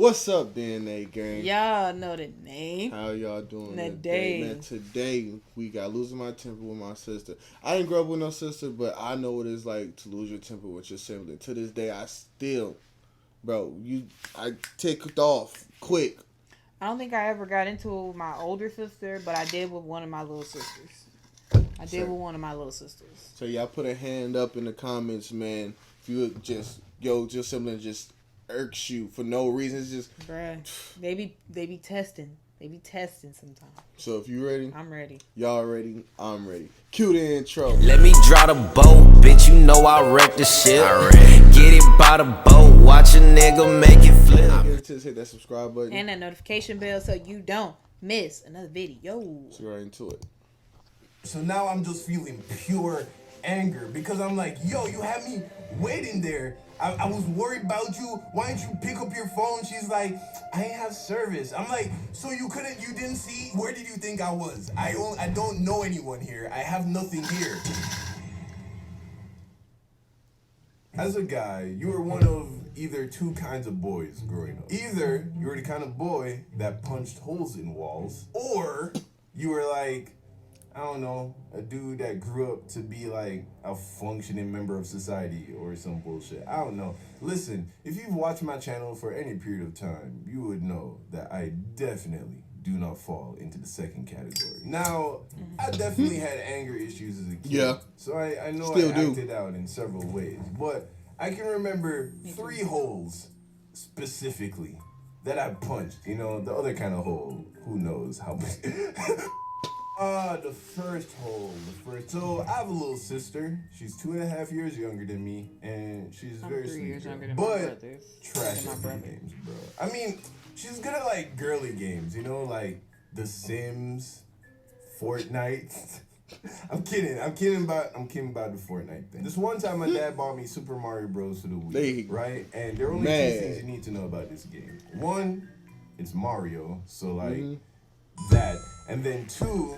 What's up, DNA gang? Y'all know the name. How y'all doing Today. Man, today we got losing my temper with my sister. I didn't grow up with no sister, but I know what it's like to lose your temper with your sibling. To this day, I still, I take it off quick. I don't think I ever got into it with my older sister, but I did with one of my little sisters. So y'all put a hand up in the comments, man. If you just your sibling just irks you for no reason, it's just bruh. They be testing. They be testing sometimes. So if you ready, I'm ready. Y'all ready? I'm ready. Cue the intro. Let me draw the boat, bitch. You know I wreck the shit. Get it by the boat, watch a nigga make it flip. Hit that subscribe button and that notification bell so you don't miss another video. So right into it. So now I'm just feeling pure anger because I'm like, yo, you had me waiting there. I was worried about you. Why didn't you pick up your phone? She's like, I ain't have service. I'm like, so you didn't see? Where did you think I was? I don't know anyone here. I have nothing here. As a guy, you were one of either two kinds of boys growing up. Either you were the kind of boy that punched holes in walls, or you were like, I don't know, a dude that grew up to be like a functioning member of society or some bullshit. I don't know. Listen, if you've watched my channel for any period of time, you would know that I definitely do not fall into the second category. Now, I definitely had anger issues as a kid. Yeah. So I know Still I do. acted out in several ways. But I can remember 3 holes specifically that I punched. You know, the other kind of hole, who knows how much. The first hole. So I have a little sister. She's 2.5 years younger than me, and she's very 3 sweet. years younger than but my brothers. trash at video games, bro. I mean, she's good at like girly games, you know, like The Sims, Fortnite. I'm kidding about the Fortnite thing. This one time, my dad bought me Super Mario Bros. For the Wii, right? And there are only 2 things you need to know about this game. 1, it's Mario, so like that, and then 2.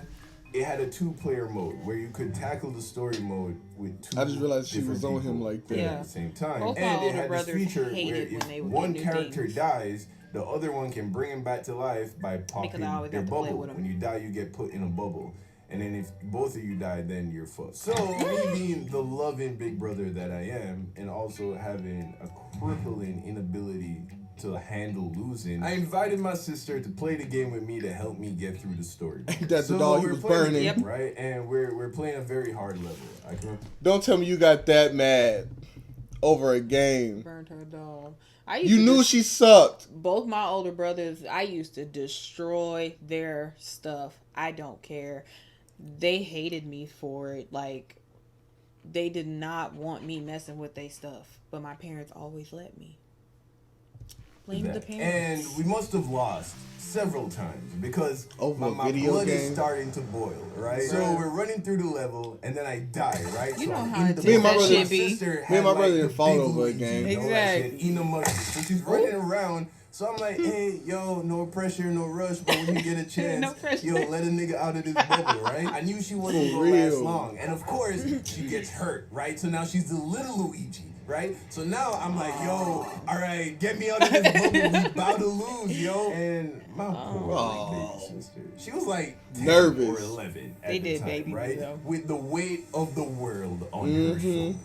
It had a 2-player mode where you could tackle the story mode with 2. I just realized she was on him people like that. at the same time. Both and my it had this older feature brothers where hated when if they would one get new character things. dies, the other one can bring him back to life by popping I always their have to play bubble. with 'em. When you die, you get put in a bubble. And then if both of you die, then you're fucked. So me being the loving big brother that I am, and also having a crippling inability to handle losing, I invited my sister to play the game with me to help me get through the story. That's the dog he was burning. Game, right? And we're playing a very hard level. Don't tell me you got that mad over a game. Burned her dog. You knew she sucked. Both my older brothers, I used to destroy their stuff. I don't care. They hated me for it. Like, they did not want me messing with their stuff. But my parents always let me. Blame the parents. And we must have lost several times because over my video blood game. is starting to boil, right? So we're running through the level, and then I die, right? You so know I'm how in it the takes bubble. that shit be. My sister Me and had, my brother like, didn't the fall big over a Luigi, game. you know, Exactly. like, eating a mushroom. So she's running around. So I'm like, hey, yo, no pressure, no rush, but when you get a chance, No pressure. yo, let a nigga out of this bubble, right? I knew she wasn't For gonna last real. long. And of course, she gets hurt, right? So now she's the little Luigi, right? So now I'm like, yo, all right, get me out of this bubble. We about to lose, yo. And my poor baby sister, she was like 10 Nervous. or 11 at They the did time, baby me, right? though. With the weight of the world on her shoulders.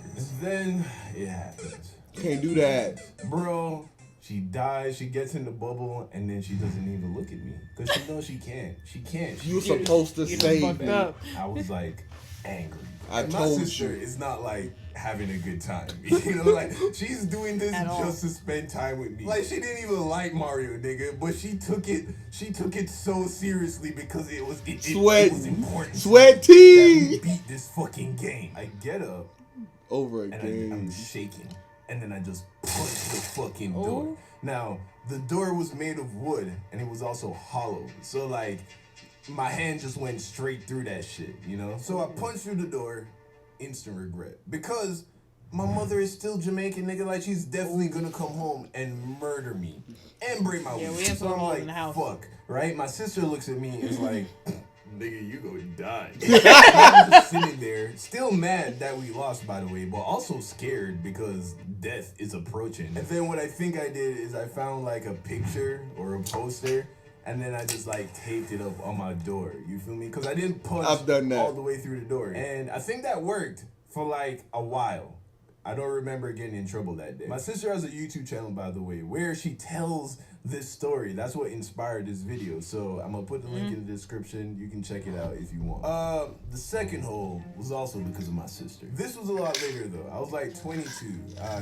Then it happens. Can't do that. Bro, she dies, she gets in the bubble, and then she doesn't even look at me. Because she knows she can't. She can't. You were supposed to save fucked me. up. I was like angry. I And told my sister you. is not like having a good time. You know, like she's doing this At all. just to spend time with me. Like she didn't even like Mario, nigga, but she took it so seriously because it was important. Sweat That we tea beat this fucking game. I get up over a and game. I'm shaking. And then I just punched the fucking Oh. door. Now, the door was made of wood and it was also hollow. So, like, my hand just went straight through that shit, you know? So I punched through the door, instant regret. Because my mother is still Jamaican, nigga. Like, she's definitely gonna come home and murder me and break my Yeah, weed. we ain't So put I'm holes like, in the house. fuck, right? My sister looks at me and is like, nigga, you gonna die. I was just sitting there, still mad that we lost, by the way, but also scared because death is approaching. And then what I think I did is I found like a picture or a poster, and then I just like taped it up on my door. You feel me? Because I didn't punch I've done that all the way through the door. And I think that worked for like a while. I don't remember getting in trouble that day. My sister has a YouTube channel, by the way, where she tells this story. That's what inspired this video. So I'm gonna put the link in the description. You can check it out if you want. The second hole was also because of my sister. This was a lot later though. I was like 22.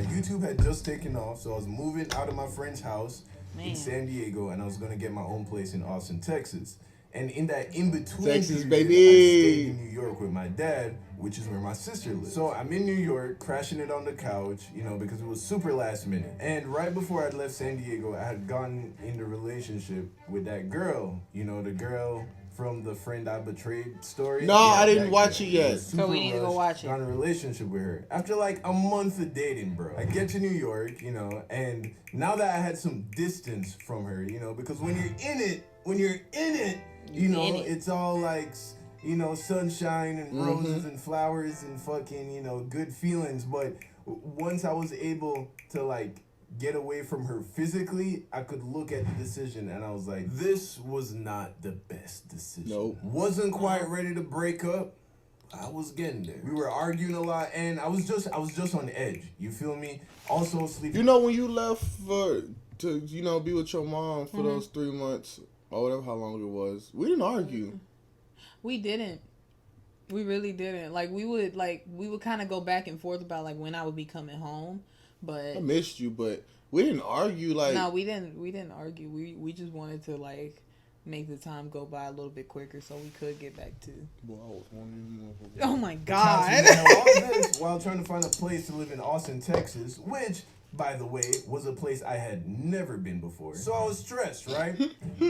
YouTube had just taken off, so I was moving out of my friend's house in San Diego, and I was gonna get my own place in Austin, Texas. And in that in-between Texas, period, baby, I stayed in New York with my dad, which is where my sister lives. So I'm in New York, crashing it on the couch, you know, because it was super last minute. And right before I left San Diego, I had gotten into a relationship with that girl, you know, the girl from the Friend I Betrayed story. No, I didn't watch it yet. So we need to go watch it. Got in a relationship with her. After like a month of dating, bro. I get to New York, you know, and now that I had some distance from her, you know, because when you're in it, you know, it's all like, you know, sunshine and roses and flowers and fucking, you know, good feelings. But once I was able to like get away from her physically, I could look at the decision and I was like, this was not the best decision. Nope. Wasn't quite ready to break up. I was getting there. We were arguing a lot, and I was just on edge. You feel me? Also sleeping. You know, when you left to you know, be with your mom for those 3 months or whatever, how long it was, we didn't argue. We didn't. We really didn't. Like we would kind of go back and forth about like when I would be coming home, but I missed you, but we didn't argue. Like, no, we didn't argue. We just wanted to like make the time go by a little bit quicker so we could get back to. Boy, I was one of them. Oh my God! All this while trying to find a place to live in Austin, Texas, which, by the way, was a place I had never been before. So I was stressed, right?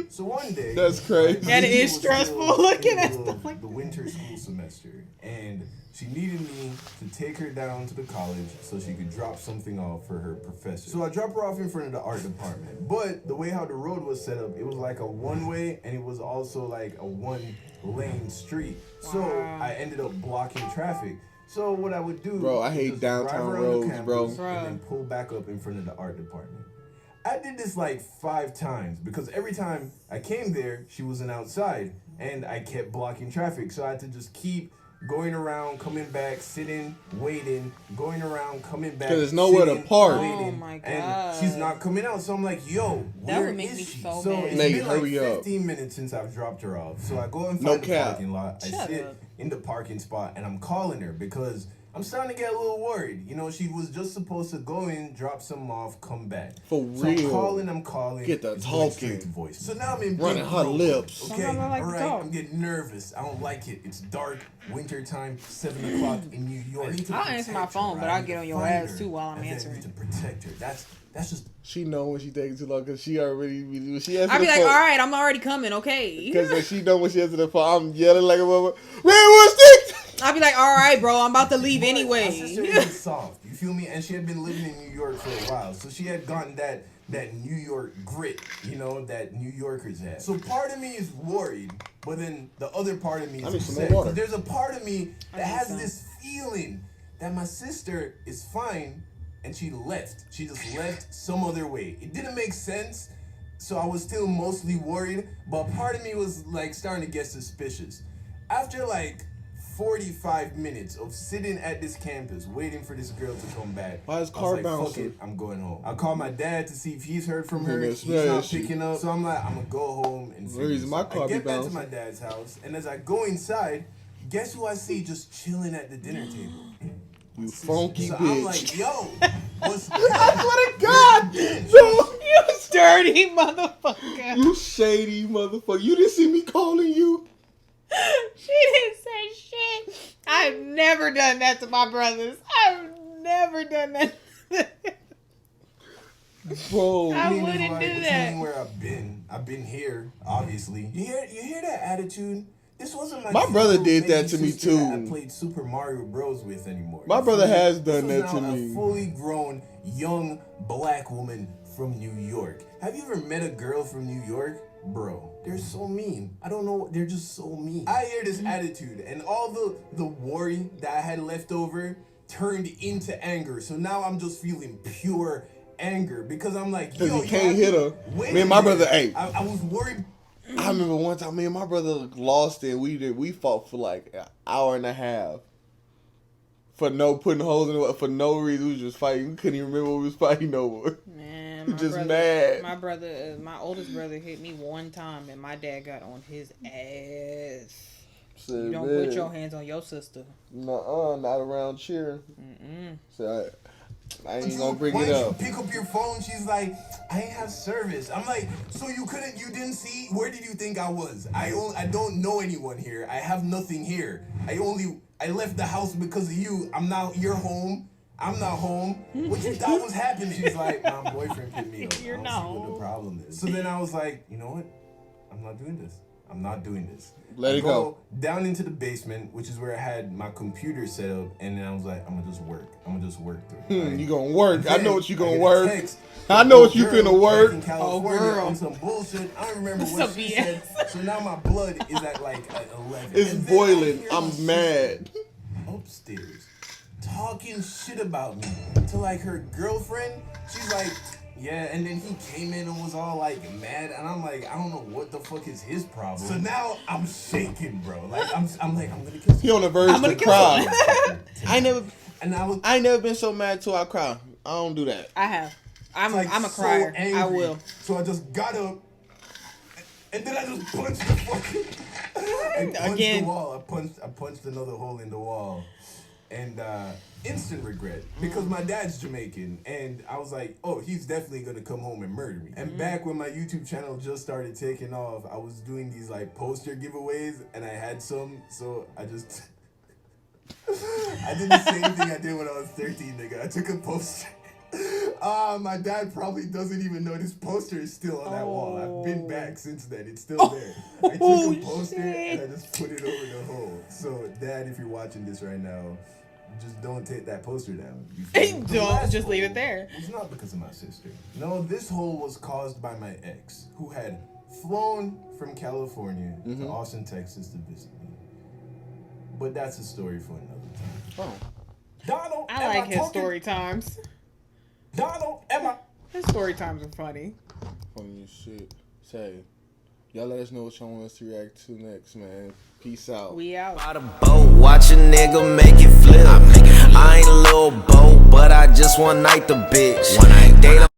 So one day, That's crazy. That is stressful looking at stuff like the winter school semester, and she needed me to take her down to the college so she could drop something off for her professor. So I dropped her off in front of the art department. But the way how the road was set up, it was like a one-way, and it was also like a one-lane street. So I ended up blocking traffic. So what I would do, Bro, I hate just downtown drive around roads, the campus bro. and then pull back up in front of the art department. I did this like 5 times because every time I came there, she wasn't outside, and I kept blocking traffic. So I had to just keep going around, coming back, sitting, waiting, going around, coming back. Because there's nowhere to park. Oh my God! And she's not coming out, so I'm like, yo, That where would make is me she? so So mad. it's Nate, been like hurry up. 15 minutes since I've dropped her off. So I go and No find the cap. parking lot. I Shut sit up. in the parking spot, and I'm calling her because I'm starting to get a little worried. You know, she was just supposed to go in, drop some off, come back. For So real. I'm calling. Get the It's going talking. straight to voice. So now I'm in Running big her road. lips. Okay, Sometimes I like to all right, talk. I'm getting nervous. I don't like it. It's dark, winter time, 7 o'clock in New York. I need to I'll answer my protect her, phone, right? but I I'll need get to on your find ass, her, too, while I'm and then answering. I need to protect her. That's just. She know when she takes too long because she already she answered I'd be the like, phone. all right, I'm already coming, okay? Because she know when she answered the phone, I'm yelling like a mother. Man, what's this? I'd be like, all right, bro, I'm about to leave But anyway. My sister is soft. You feel me? And she had been living in New York for a while, so she had gotten that New York grit, you know, that New Yorkers have. So part of me is worried, but then the other part of me I is need some upset. more water. 'Cause there's a part of me that has some. this feeling that my sister is fine, and she left. She just left some other way. It didn't make sense, so I was still mostly worried, but part of me was like starting to get suspicious. After like 45 minutes of sitting at this campus waiting for this girl to come back, Why is I car was like, fuck bouncing? it, I'm going home. I called my dad to see if he's heard from her. Yeah, He's not smash. picking up, so I'm like, I'm gonna go home and figure Reason this my out. car I be get back to bouncing. my dad's house, and as I go inside, guess who I see just chilling at the dinner table? You funky So bitch. I'm like, yo, what's I swear to God. No, You dirty motherfucker. you shady motherfucker. You didn't see me calling you. She didn't say shit. I've never done that to my brothers. I've never done that. Bro. I mean, wouldn't like, do what you that. mean where I've been? I've been here, obviously. You hear that attitude? This wasn't like My brother little did that baby to me, sister too. that I played Super Mario Bros with anymore. My You brother feel me? has done This that was to now me. A fully grown young black woman from New York. Have you ever met a girl from New York? Bro, they're so mean. I don't know, they're just so mean. I hear this attitude, and all the worry that I had left over turned into anger. So now I'm just feeling pure anger because I'm like, yo, you can't hit her. Me and my brother, hey. I was worried. I remember one time me and my brother lost it. We fought for like an hour and a half. For no putting holes in it, for no reason. We was just fighting. We couldn't even remember what we was fighting over. Man, my just brother, mad. My brother, my oldest brother hit me one time, and my dad got on his ass. You don't put your hands on your sister. Nuh-uh, not around cheering. So I ain't gonna bring it up. Pick up your phone. She's like, I ain't have service. I'm like, so you didn't see? Where did you think I was? I don't know anyone here. I have nothing here. I left the house because of you. You're home. I'm not home. What you thought was happening? She's like, my boyfriend picked me up. You're I don't not see what home. the problem is. So then I was like, you know what? I'm not doing this. I'm not doing this. Let it go. Down into the basement, which is where I had my computer set up, and then I was like, I'm gonna just work. Through it. Right? You gonna work. I know what you gonna I work. text, I know what you finna work. In California girl. on some bullshit. I don't remember what Some she BS. said. So now my blood is at like 11. It's And then I boiling. hear I'm my sister mad. upstairs talking shit about me to like her girlfriend. She's like, yeah, and then he came in and was all like mad, and I'm like, I don't know what the fuck is his problem. So now I'm shaking, bro. Like I'm like, I'm gonna kiss He on the verge I'm to gonna kill cry. I and ain't never been so mad till I cry. I don't do that. I have. I'm like, a so crier. angry. I will. So I just got up, and then I just punched the fucking. I punched Again. the wall. I punched another hole in the wall, and instant regret because my dad's Jamaican, and I was like, oh, he's definitely gonna come home and murder me. And back when my YouTube channel just started taking off, I was doing these like poster giveaways, and I had some, so I just. I did the same thing I did when I was 13, nigga. I took a poster. My dad probably doesn't even know this poster is still on that wall. I've been back since then. It's still there. I took a poster and I just put it over the hole. So, Dad, if you're watching this right now, just don't take that poster down. Don't just leave it there. It's not because of my sister. No, this hole was caused by my ex, who had flown from California to Austin, Texas to visit me. But that's a story for another time. Oh. Donald, I like his story times. Donald, Emma. His story times are funny. Funny as shit. Say, y'all let us know what y'all want us to react to next, man. Peace out. We out. By the boat, watch a nigga make it flip. I ain't a little boat, but I just one night the bitch.